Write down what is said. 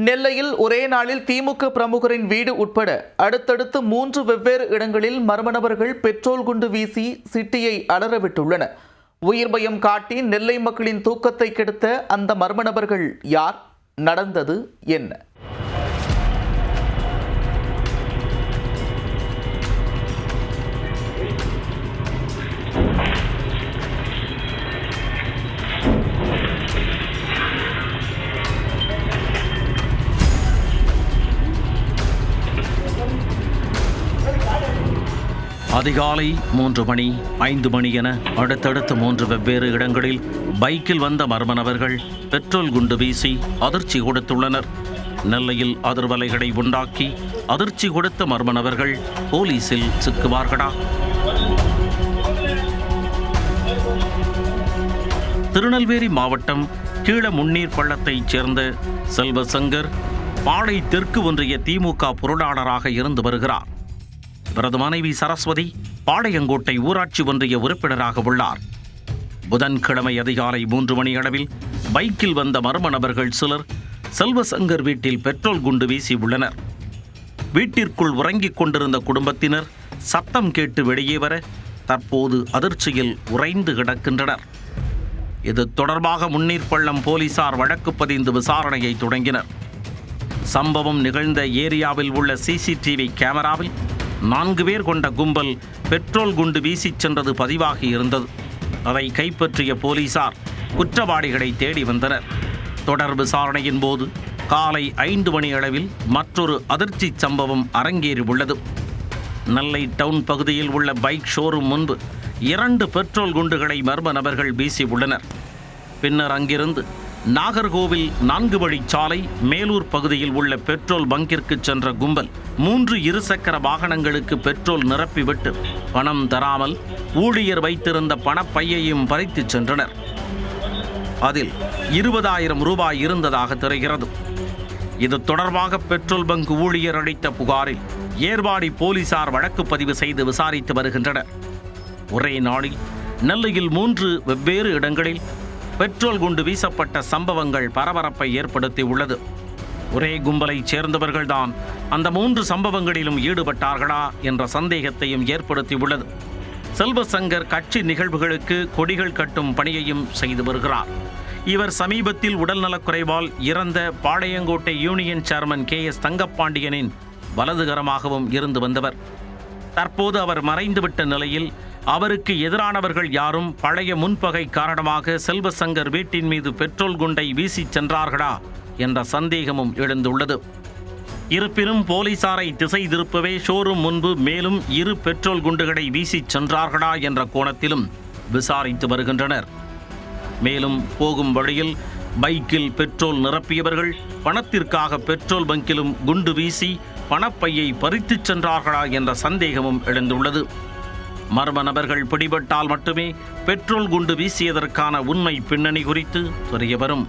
நெல்லையில் ஒரே நாளில் திமுக பிரமுகரின் வீடு உட்பட அடுத்தடுத்து 3 வெவ்வேறு இடங்களில் மர்ம நபர்கள் பெட்ரோல் குண்டு வீசி சிட்டியை அலறவிட்டுள்ளனர். உயிர் பயம் காட்டி நெல்லை மக்களின் தூக்கத்தை கெடுத்த அந்த மர்ம நபர்கள் யார்? நடந்தது என்ன? அதிகாலை 3 மணி 5 மணி என அடுத்தடுத்து 3 வெவ்வேறு இடங்களில் பைக்கில் வந்த மர்ம நபர்கள் பெட்ரோல் குண்டு வீசி அதிர்ச்சி கொடுத்துள்ளனர். நெல்லையில் அதிர்வலைகளை உண்டாக்கி அதிர்ச்சி கொடுத்த மர்ம நபர்கள் போலீசில் சிக்குவார்களா? திருநெல்வேலி மாவட்டம் கீழமுன்னீர் பள்ளத்தைச் சேர்ந்த செல்வசங்கர் பாளை தெற்கு ஒன்றிய திமுக பொருளாளராக இருந்து வருகிறார். இவரது மனைவி சரஸ்வதி பாளையங்கோட்டை ஊராட்சி ஒன்றிய உறுப்பினராக உள்ளார். புதன்கிழமை அதிகாலை 3 மணி அளவில் பைக்கில் வந்த மர்ம நபர்கள் சிலர் செல்வசங்கர் வீட்டில் பெட்ரோல் குண்டு வீசி உள்ளனர். வீட்டிற்குள் உறங்கிக் கொண்டிருந்த குடும்பத்தினர் சத்தம் கேட்டு வெளியே வர தற்போது அதிர்ச்சியில் உறைந்து கிடக்கின்றனர். இது தொடர்பாக முன்னீர்பள்ளம் போலீசார் வழக்கு பதிந்து விசாரணையை தொடங்கினர். சம்பவம் நிகழ்ந்த ஏரியாவில் உள்ள சிசிடிவி கேமராவில் 4 பேர் கொண்ட கும்பல் பெட்ரோல் குண்டு வீசிச் சென்றது பதிவாகி இருந்தது. அதை கைப்பற்றிய போலீசார் குற்றவாளிகளை தேடி வந்தனர். தொடர் விசாரணையின் போது காலை 5 மணி அளவில் மற்றொரு அதிர்ச்சி சம்பவம் அரங்கேறி உள்ளது. நெல்லை டவுன் பகுதியில் உள்ள பைக் ஷோரூம் முன்பு 2 பெட்ரோல் குண்டுகளை மர்ம நபர்கள் வீசி உள்ளனர். பின்னர் அங்கிருந்து நாகர்கோவில் 4 வழிச்சாலை மேலூர் பகுதியில் உள்ள பெட்ரோல் பங்கிற்கு சென்ற கும்பல் 3 இருசக்கர வாகனங்களுக்கு பெட்ரோல் நிரப்பிவிட்டு பணம் தராமல் ஊழியர் வைத்திருந்த பணப்பையையும் பறித்து சென்றனர். அதில் 20,000 ரூபாய் இருந்ததாக தெரிகிறது. இது தொடர்பாக பெட்ரோல் பங்க் ஊழியர் அளித்த புகாரில் ஏர்வாடி போலீசார் வழக்கு பதிவு செய்து விசாரித்து வருகின்றனர். ஒரே நாளில் நெல்லையில் 3 வெவ்வேறு இடங்களில் பெட்ரோல் குண்டு வீசப்பட்ட சம்பவங்கள் பரபரப்பை ஏற்படுத்தி உள்ளது. ஒரே கும்பலைச் சேர்ந்தவர்கள்தான் அந்த 3 சம்பவங்களிலும் ஈடுபட்டார்களா என்ற சந்தேகத்தையும் ஏற்படுத்தி உள்ளது. செல்வசங்கர் கட்சி நிகழ்வுகளுக்கு கொடிகள் கட்டும் பணியையும் செய்து வருகிறார். இவர் சமீபத்தில் உடல்நலக்குறைவால் இறந்த பாளையங்கோட்டை யூனியன் சேர்மன் KS தங்கப்பாண்டியனின் வலதுகரமாகவும் இருந்து வந்தவர். தற்போது அவர் மறைந்துவிட்ட நிலையில் அவருக்கு எதிரானவர்கள் யாரும் பழைய முன்பகை காரணமாக செல்வசங்கர் வீட்டின் மீது பெட்ரோல் குண்டை வீசி சென்றார்களா என்ற சந்தேகமும் எழுந்துள்ளது. இருப்பினும் போலீசாரை திசை திருப்பவே ஷோரூம் முன்பு மேலும் 2 பெட்ரோல் குண்டுகளை வீசி சென்றார்களா என்ற கோணத்திலும் விசாரித்து வருகின்றனர். மேலும் போகும் வழியில் பைக்கில் பெட்ரோல் நிரப்பியவர்கள் பணத்திற்காக பெட்ரோல் பங்கிலும் குண்டு வீசி பணப்பையை பறித்துச் சென்றார்களா என்ற சந்தேகமும் எழுந்துள்ளது. மர்ம நபர்கள் பிடிபட்டால் மட்டுமே பெட்ரோல் குண்டு வீசியதற்கான உண்மை பின்னணி குறித்து தெரியவரும்.